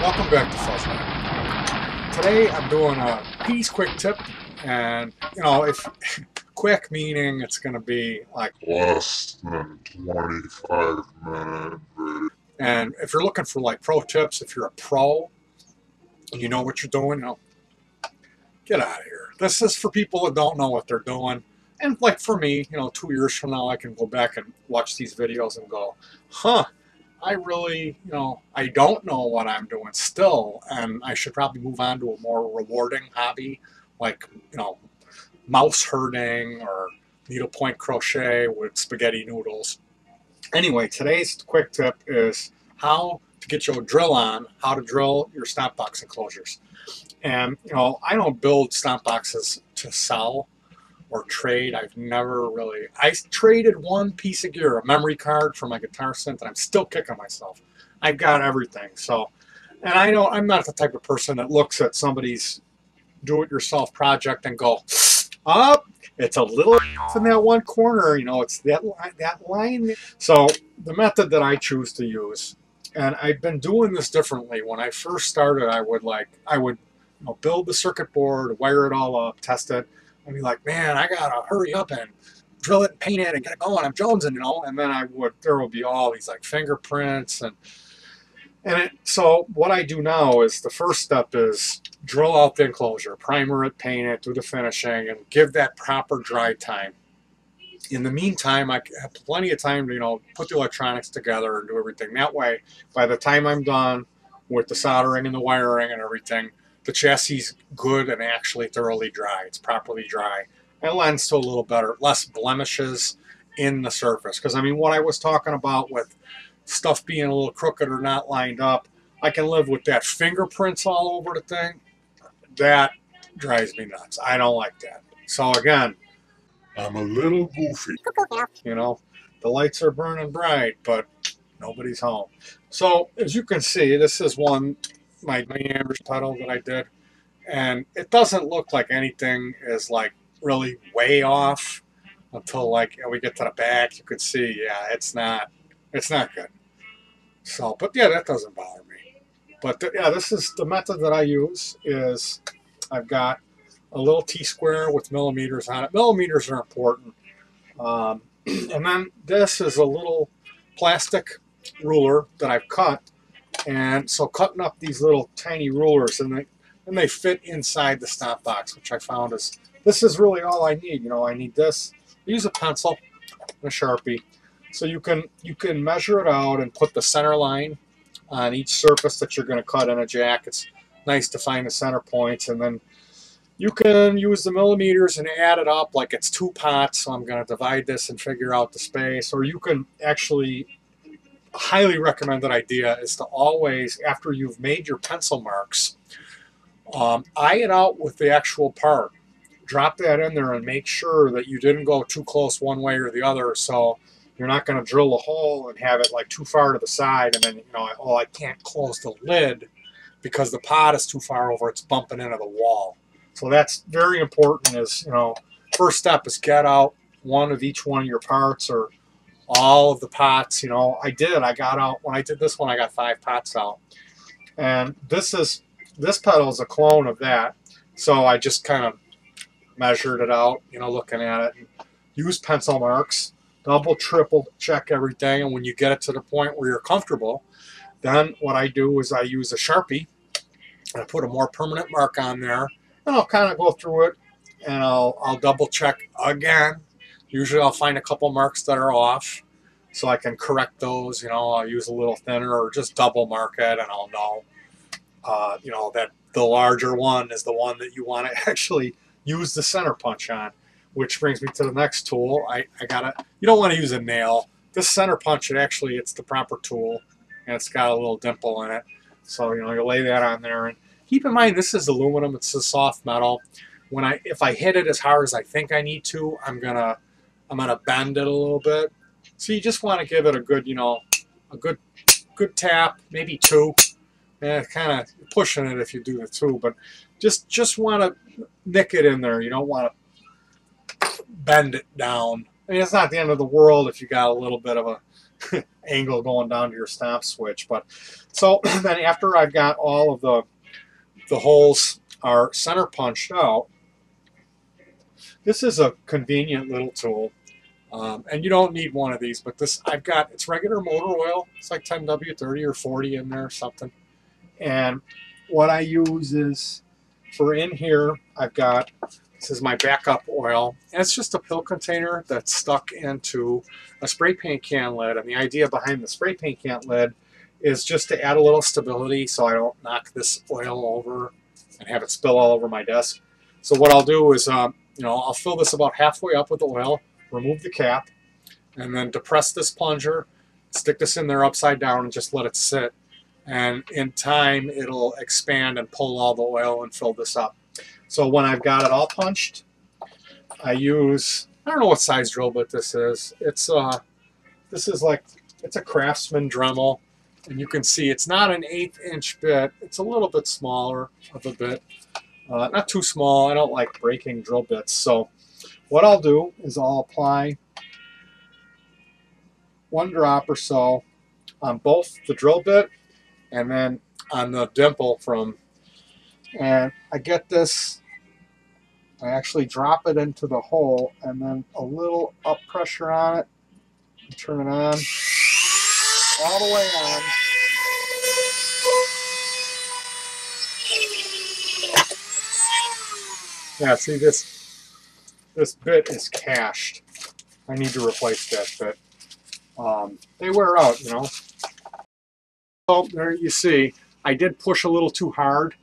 Welcome back to Fuzzman. Today I'm doing a petey's quick tip, and you know, if quick meaning it's going to be like less than 25 minutes. And if you're looking for like pro tips, if you're a pro and you know what you're doing, you know, get out of here. This is for people that don't know what they're doing. And like for me, you know, 2 years from now I can go back and watch these videos and go, huh, I really, you know, I don't know what I'm doing still, and I should probably move on to a more rewarding hobby, like, you know, mouse herding or needlepoint crochet with spaghetti noodles. Anyway, today's quick tip is how to get your drill on, how to drill your stomp box enclosures. And, you know, I don't build stomp boxes to sell or trade. I've never really, I traded one piece of gear, a memory card for my guitar synth, and I'm still kicking myself. I've got everything. So, and I know I'm not the type of person that looks at somebody's do-it-yourself project and go, oh, it's a little in that one corner, you know, it's that line. So the method that I choose to use, and I've been doing this differently. When I first started, I would you know, build the circuit board, wire it all up, test it, and be like, man, I gotta hurry up and drill it and paint it and get it going. I'm jonesing, you know. And then there will be all these like fingerprints so what I do now is the first step is drill out the enclosure, primer it, paint it, do the finishing, and give that proper dry time. In the meantime, I have plenty of time to, you know, put the electronics together and do everything. That way, by the time I'm done with the soldering and the wiring and everything, the chassis is good and actually thoroughly dry. It's properly dry. It lends to a little better, less blemishes in the surface. Because, I mean, what I was talking about with stuff being a little crooked or not lined up, I can live with that. Fingerprints all over the thing, that drives me nuts. I don't like that. So, again, I'm a little goofy. You know, the lights are burning bright, but nobody's home. So, as you can see, this is my amber pedal that I did, and it doesn't look like anything is like really way off until like we get to the back. You could see, yeah, it's not good. So, but yeah, that doesn't bother me. But yeah, this is the method that I use. Is I've got a little T-square with millimeters on it. Millimeters are important. And then this is a little plastic ruler that I've cut. And so cutting up these little tiny rulers, and they fit inside the stomp box, which I found this is really all I need. You know, I need this. Use a pencil and a Sharpie. So you can measure it out and put the center line on each surface that you're going to cut in a jack. It's nice to find the center points, and then you can use the millimeters and add it up like it's 2 pots. So I'm going to divide this and figure out the space. Or you can actually, highly recommended idea is to always, after you've made your pencil marks, eye it out with the actual part. Drop that in there and make sure that you didn't go too close one way or the other, so you're not going to drill a hole and have it like too far to the side, and then, you know, oh, I can't close the lid because the pot is too far over, it's bumping into the wall. So that's very important. Is, you know, first step is get out one of each one of your parts, or all of the pots. You know, I got out, when I did this one, I got 5 pots out. And this pedal is a clone of that. So I just kind of measured it out, you know, looking at it, and use pencil marks, double, triple check everything. And when you get it to the point where you're comfortable, then what I do is I use a Sharpie and I put a more permanent mark on there, and I'll kind of go through it and I'll double check again. Usually I'll find a couple marks that are off. so I can correct those. You know, I'll use a little thinner or just double mark it, and I'll know, you know, that the larger one is the one that you want to actually use the center punch on. Which brings me to the next tool. You don't want to use a nail. This center punch, it's the proper tool, and it's got a little dimple in it. So, you know, you lay that on there, and keep in mind this is aluminum. It's a soft metal. If I hit it as hard as I think I need to, I'm gonna bend it a little bit. So you just want to give it a good, a good tap, maybe two. And kind of pushing it if you do the two, but just want to nick it in there. You don't want to bend it down. I mean, it's not the end of the world if you got a little bit of a angle going down to your stomp switch. But so then after I've got all of the holes are center punched out, this is a convenient little tool. And you don't need one of these, but it's regular motor oil. It's like 10W30 or 40 in there or something. And what I use is, for in here, this is my backup oil. And it's just a pill container that's stuck into a spray paint can lid. And the idea behind the spray paint can lid is just to add a little stability so I don't knock this oil over and have it spill all over my desk. So what I'll do is, I'll fill this about halfway up with the oil, remove the cap, and then depress this plunger, stick this in there upside down, and just let it sit. And in time, it'll expand and pull all the oil and fill this up. So when I've got it all punched, I don't know what size drill bit this is. It's a Craftsman Dremel, and you can see it's not an 1/8 inch bit. It's a little bit smaller of a bit. Not too small. I don't like breaking drill bits. So what I'll do is I'll apply 1 drop or so on both the drill bit and then on the dimple and I get this, I actually drop it into the hole and then a little up pressure on it, turn it on, all the way on. Yeah, see this bit is cached. I need to replace that bit. They wear out, you know. So there you see, I did push a little too hard,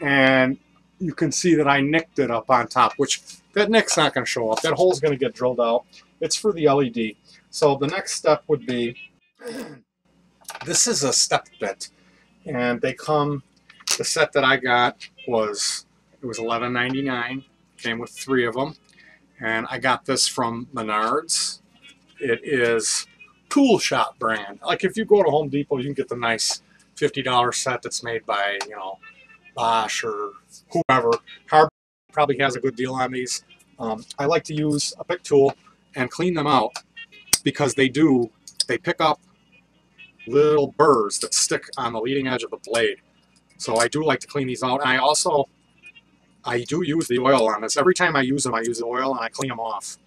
and you can see that I nicked it up on top, which that nick's not going to show up. That hole's going to get drilled out. It's for the LED. So the next step would be, this is a step bit, and the set that I got was $11.99. Came with 3 of them, and I got this from Menards. It is Tool Shop brand. Like if you go to Home Depot, you can get the nice $50 set that's made by, Bosch or whoever. Harbor probably has a good deal on these. I like to use a pick tool and clean them out because they pick up little burrs that stick on the leading edge of the blade. So I do like to clean these out. And I do use the oil on this. Every time I use them, I use the oil and I clean them off.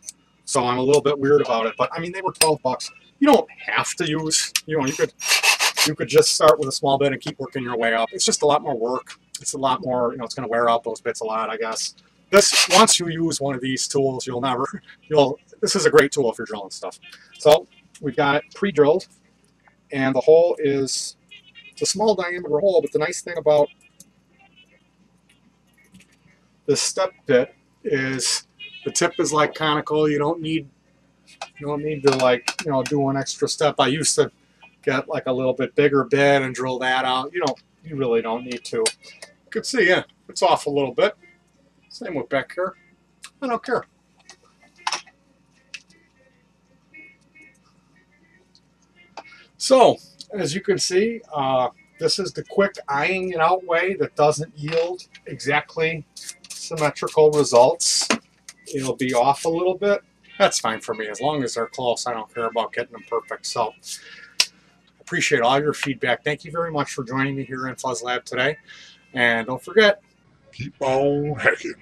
So I'm a little bit weird about it, but I mean, they were 12 bucks. You don't have to use, you could just start with a small bit and keep working your way up. It's just a lot more work. It's a lot more, it's going to wear out those bits a lot, I guess. Once you use one of these tools, this is a great tool if you're drilling stuff. So we've got it pre-drilled, and the hole it's a small diameter hole, but the nice thing about this step bit is the tip is like conical. You don't need to do an extra step. I used to get like a little bit bigger bit and drill that out. You really don't need to. You can see, yeah, it's off a little bit. Same with back here. I don't care. So, as you can see, this is the quick ironing it out way that doesn't yield exactly symmetrical results. It'll be off a little bit. That's fine for me. As long as they're close, I don't care about getting them perfect. So, appreciate all your feedback. Thank you very much for joining me here in Fuzz Lab today. And don't forget, Keep on hacking.